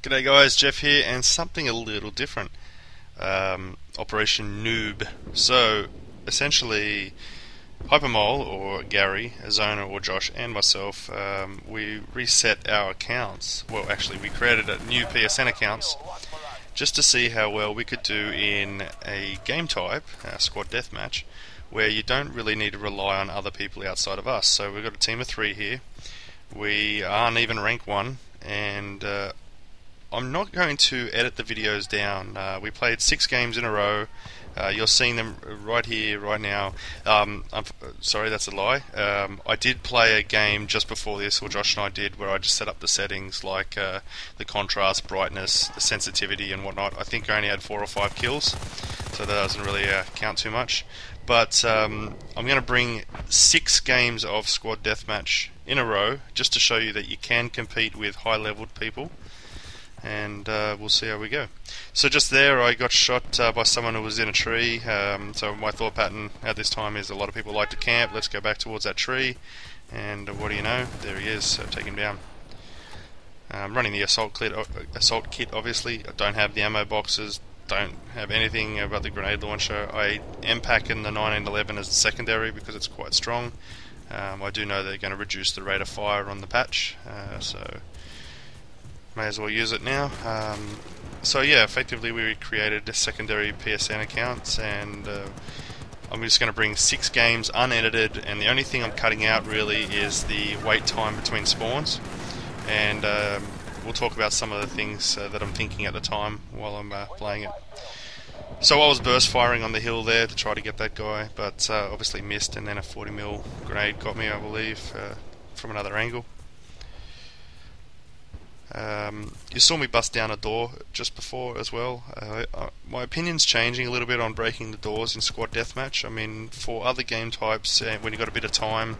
G'day guys, Jeff here, and something a little different. Operation Noob. So, essentially, Hypermole, or Gary, Zona, or Josh, and myself, we reset our accounts. Well, actually, we created a new PSN accounts just to see how well we could do in a game type, squad deathmatch, where you don't really need to rely on other people outside of us. So we've got a team of 3 here. We aren't even rank 1, and I'm not going to edit the videos down. We played 6 games in a row. You're seeing them right here, right now. Sorry, that's a lie. I did play a game just before this, or Josh and I did, where I just set up the settings like the contrast, brightness, the sensitivity, and whatnot. I think I only had 4 or 5 kills, so that doesn't really count too much. But I'm going to bring 6 games of squad deathmatch in a row, just to show you that you can compete with high-leveled people. And we'll see how we go. So just there I got shot by someone who was in a tree, so my thought pattern at this time is a lot of people like to camp. Let's go back towards that tree, and what do you know, there he is, so take him down. I'm running the assault kit obviously. I don't have the ammo boxes, don't have anything about the grenade launcher. I am packing the 1911 as the secondary because it's quite strong. I do know they're going to reduce the rate of fire on the patch, so may as well use it now. So yeah, effectively we created a secondary PSN accounts, and I'm just going to bring 6 games unedited, and the only thing I'm cutting out really is the wait time between spawns, and we'll talk about some of the things that I'm thinking at the time while I'm playing it. So I was burst firing on the hill there to try to get that guy, but obviously missed, and then a 40mm grenade got me, I believe, from another angle. You saw me bust down a door just before as well. My opinion's changing a little bit on breaking the doors in squad deathmatch. I mean, for other game types, when you've got a bit of time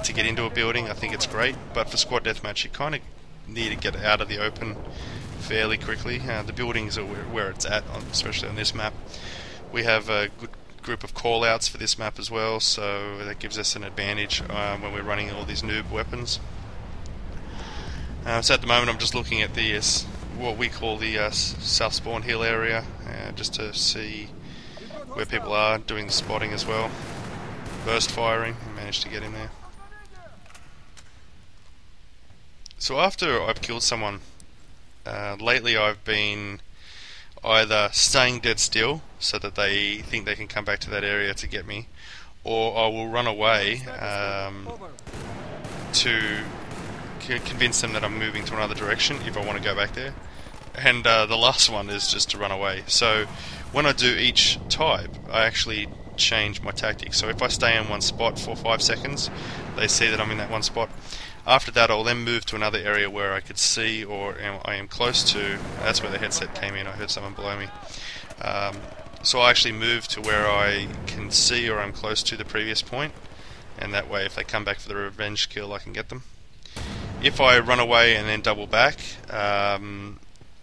to get into a building, I think it's great, but for squad deathmatch you kind of need to get out of the open fairly quickly. The buildings are where it's at, especially on this map. We have a good group of call-outs for this map as well, so that gives us an advantage when we're running all these noob weapons. So at the moment I'm just looking at the what we call the South Spawn Hill area, just to see where people are, doing the spotting as well. Burst firing, I managed to get in there. So after I've killed someone, lately I've been either staying dead still so that they think they can come back to that area to get me, or I will run away to convince them that I'm moving to another direction if I want to go back there. And the last one is just to run away. So when I do each type, I actually change my tactics. So if I stay in one spot for 5 seconds, they see that I'm in that one spot. After that I'll then move to another area where I could see, or I am close to. That's where the headset came in, I heard someone below me. So I actually move to where I can see or I'm close to the previous point, and that way if they come back for the revenge kill I can get them. If I run away and then double back, I'm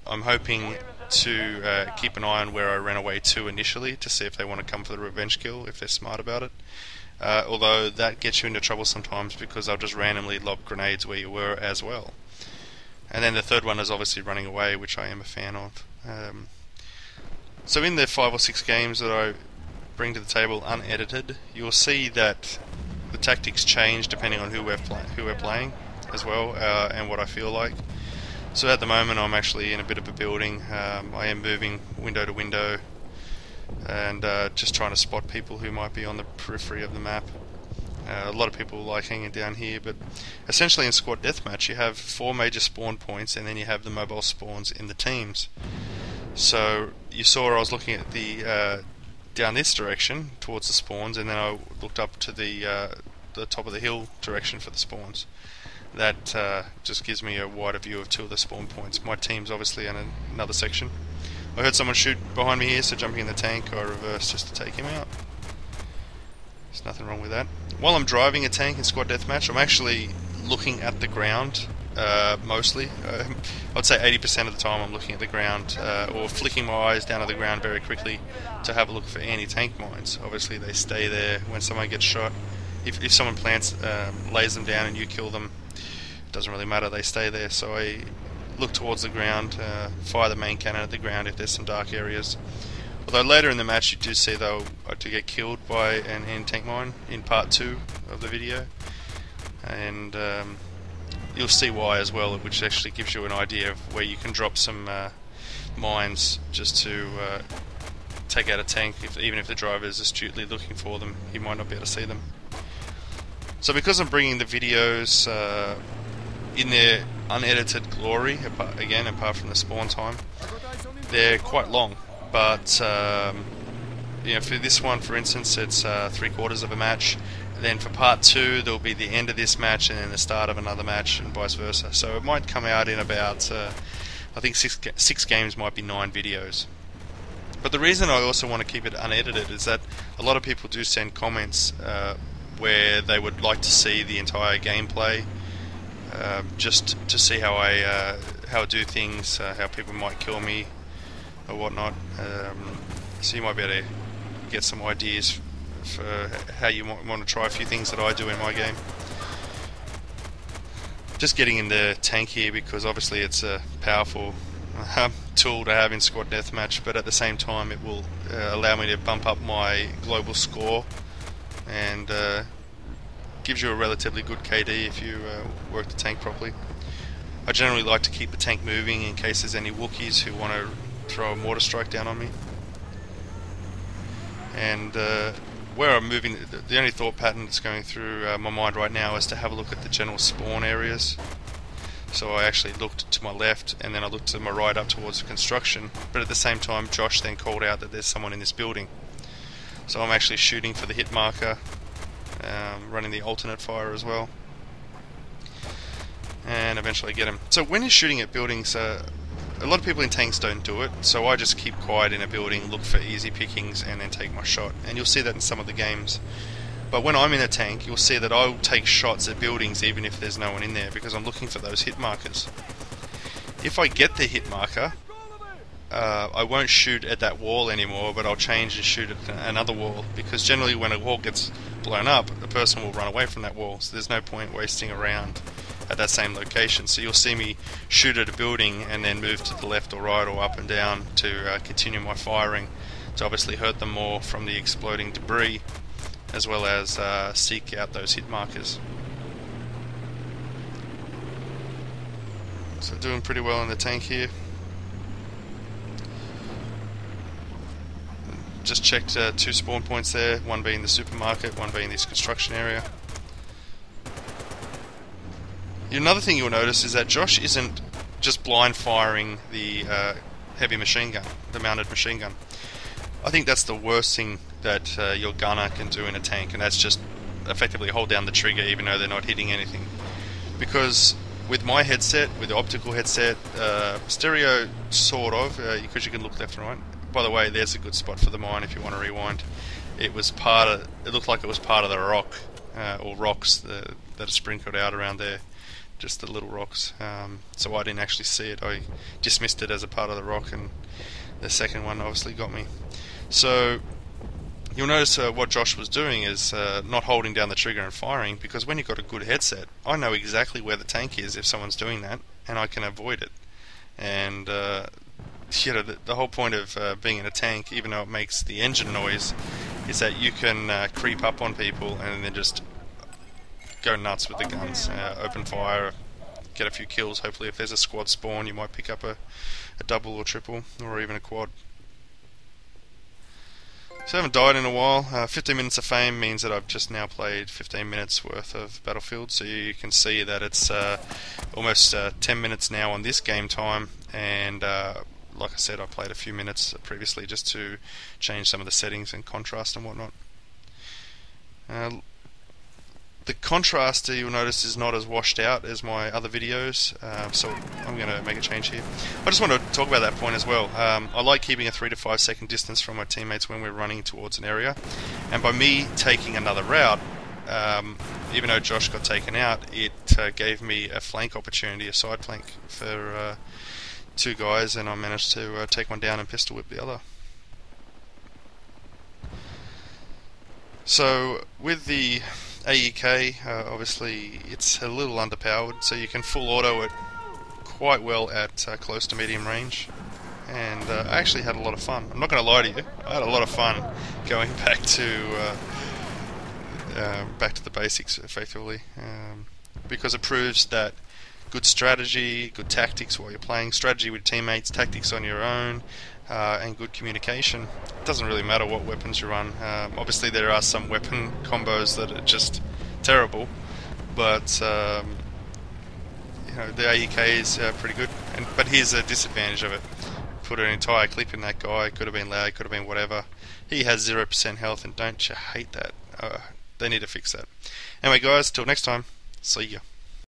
hoping to keep an eye on where I ran away to initially to see if they want to come for the revenge kill, if they're smart about it. Although that gets you into trouble sometimes because they'll just randomly lob grenades where you were as well. And then the third one is obviously running away, which I am a fan of. So in the 5 or 6 games that I bring to the table unedited, you'll see that the tactics change depending on who we're playing as well, and what I feel like. So at the moment I'm actually in a bit of a building. I am moving window to window and just trying to spot people who might be on the periphery of the map. A lot of people like hanging down here, but essentially in squad deathmatch you have 4 major spawn points, and then you have the mobile spawns in the teams. So you saw I was looking at the down this direction towards the spawns, and then I looked up to the top of the hill direction for the spawns. That just gives me a wider view of 2 of the spawn points. My team's obviously in another section. I heard someone shoot behind me here, so jumping in the tank I reversed just to take him out. There's nothing wrong with that. While I'm driving a tank in squad deathmatch, I'm actually looking at the ground mostly. I'd say 80% of the time I'm looking at the ground, or flicking my eyes down at the ground very quickly to have a look for anti-tank mines. Obviously they stay there when someone gets shot. If someone lays them down and you kill them, it doesn't really matter, they stay there. So I look towards the ground, fire the main cannon at the ground if there's some dark areas. Although later in the match you do see though I do get killed by an anti-tank mine in part 2 of the video, and you'll see why as well, which actually gives you an idea of where you can drop some mines just to take out a tank. Even if the driver is astutely looking for them, he might not be able to see them. So because I'm bringing the videos in their unedited glory, apart from the spawn time, they're quite long. But you know, for this one, for instance, it's 3/4 of a match. Then for part 2, there'll be the end of this match and then the start of another match, and vice versa. So it might come out in about, I think 6 games might be 9 videos. But the reason I also want to keep it unedited is that a lot of people do send comments where they would like to see the entire gameplay, just to see how I do things, how people might kill me or whatnot. So you might be able to get some ideas for how you might want to try a few things that I do in my game. Just getting into tank here because obviously it's a powerful tool to have in squad deathmatch, but at the same time it will allow me to bump up my global score, and gives you a relatively good KD if you work the tank properly. I generally like to keep the tank moving in case there's any Wookiees who want to throw a mortar strike down on me. And where I'm moving, the only thought pattern that's going through my mind right now is to have a look at the general spawn areas. So I actually looked to my left and then I looked to my right up towards the construction, but at the same time Josh then called out that there's someone in this building. So I'm actually shooting for the hit marker, running the alternate fire as well, and eventually get him. So when you're shooting at buildings, a lot of people in tanks don't do it, so I just keep quiet in a building, look for easy pickings, and then take my shot. And you'll see that in some of the games. But when I'm in a tank, you'll see that I'll take shots at buildings even if there's no one in there, because I'm looking for those hit markers. If I get the hit marker, I won't shoot at that wall anymore, but I'll change and shoot at another wall, because generally when a wall gets blown up, the person will run away from that wall, so there's no point wasting around at that same location. So you'll see me shoot at a building and then move to the left or right or up and down to continue my firing, to obviously hurt them more from the exploding debris, as well as seek out those hit markers. So doing pretty well in the tank here. Just checked 2 spawn points there, one being the supermarket, one being this construction area. Another thing you'll notice is that Josh isn't just blind firing the heavy machine gun, the mounted machine gun. I think that's the worst thing that your gunner can do in a tank, and that's just effectively hold down the trigger even though they're not hitting anything. Because with my headset, with the optical headset, stereo sort of, because you can look left and right. By the way, there's a good spot for the mine if you want to rewind. It was part of, it looked like it was part of the rock, or rocks that are sprinkled out around there. Just the little rocks, so I didn't actually see it. I dismissed it as a part of the rock, and the second one obviously got me. So you'll notice what Josh was doing is not holding down the trigger and firing, because when you've got a good headset, I know exactly where the tank is if someone's doing that, and I can avoid it. And you know, the whole point of being in a tank, even though it makes the engine noise, is that you can creep up on people and then just go nuts with the guns, open fire, get a few kills. Hopefully if there's a squad spawn you might pick up a double or triple, or even a quad. So I haven't died in a while. 15 minutes of fame means that I've just now played 15 minutes worth of Battlefield, so you can see that it's almost 10 minutes now on this game time, and like I said, I played a few minutes previously just to change some of the settings and contrast and whatnot. The contrast, you'll notice, is not as washed out as my other videos, so I'm going to make a change here. I just want to talk about that point as well. I like keeping a 3 to 5 second distance from my teammates when we're running towards an area, and by me taking another route, even though Josh got taken out, it gave me a flank opportunity, a side flank for 2 guys, and I managed to take one down and pistol whip the other. So with the AEK, obviously it's a little underpowered, so you can full auto it quite well at close to medium range, and I actually had a lot of fun. I'm not going to lie to you, I had a lot of fun going back to the basics effectively, because it proves that good strategy, good tactics while you're playing, strategy with teammates, tactics on your own, and good communication. It doesn't really matter what weapons you run. Obviously there are some weapon combos that are just terrible, but the AEK is pretty good. But here's a disadvantage of it. Put an entire clip in that guy, could have been loud, could have been whatever. He has 0% health, and don't you hate that? They need to fix that. Anyway guys, till next time, see ya.